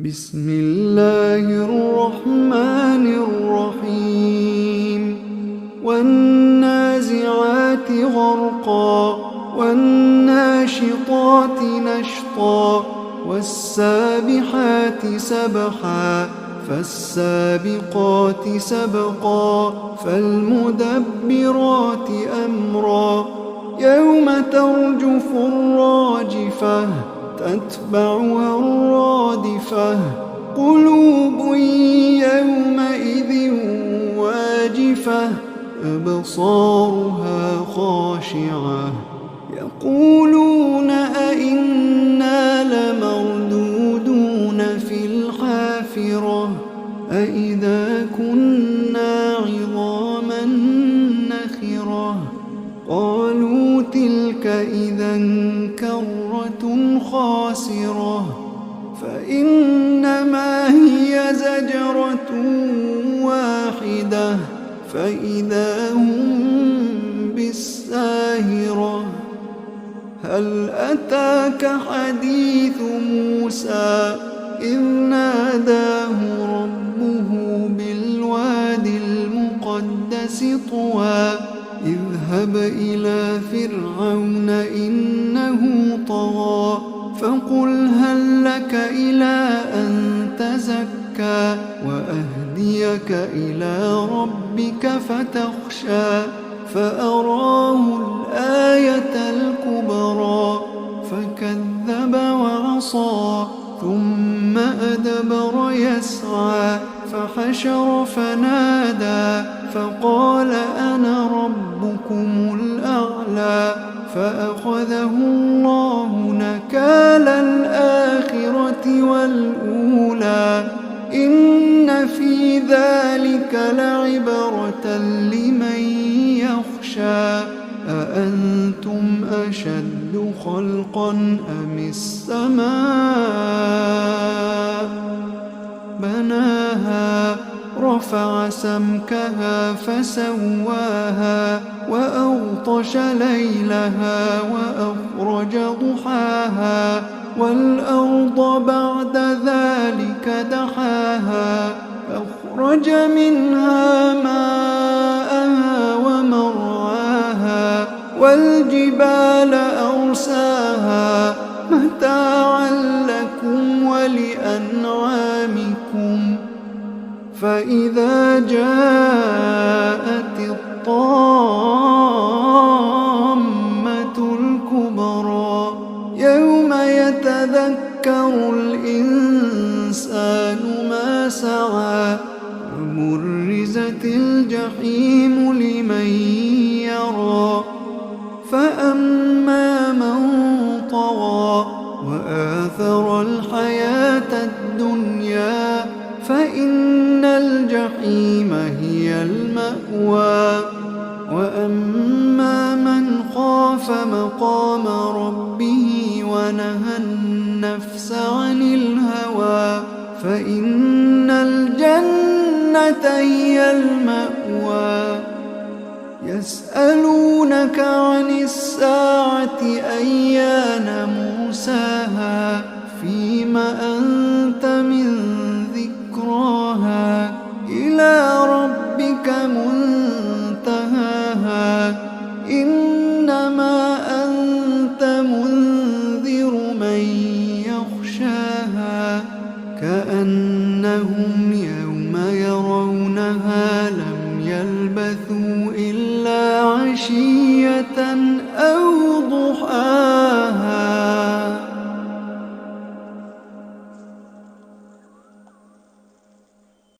بسم الله الرحمن الرحيم والنازعات غرقا والناشطات نشطا والسابحات سبحا فالسابقات سبقا فالمدبرات أمرا يوم ترجف الراجفة تتبعها الرادفة قلوب يومئذ واجفة أبصارها خاشعة يقولون أئنا لمردودون في الحافرة أئذا كنا عظاما نخرة قالوا تلك إذا كرة خاسرة فإنما هي زجرة واحدة فإذا هم بالساهرة هل أتاك حديث موسى إذ ناداه ربه بالواد المقدس طوى اذهب إلى فرعون إنه طغى فقل هل لك إلى أن تزكى وأهديك إلى ربك فتخشى فأراه الآية الكبرى فكذب وعصى ثم أدبر يسعى فحشر فنادى فقال أنا ربكم الأعلى فأخذه الله نكال الآخرة والأولى إن في ذلك لعبرة لمن يخشى أأنتم أشد خلقا أم السماء بناها رفع سمكها فسواها وأغطش ليلها وأخرج ضحاها والأرض بعد ذلك دحاها أخرج منها ماءها ومرعاها والجبال أرساها متاعا لكم ولأنعامكم فإذا جاءت الطامة الكبرى يوم يتذكر الإنسان ما سعى وبرزت الجحيم لمن يرى فأما من طغى وآثر الحياة الدنيا فإن الجحيم هي المأوى وأما من خاف مقام ربه ونهى النفس عن الهوى فإن الجنة هي المأوى يسألونك عن الساعة أيان مرساها فيم أنت من ذكراها إلى ربك منتهاها إنما أنت منذر من يخشاها كأنهم يوم يرونها لم يلبثوا إلا عشية أو ضحاها.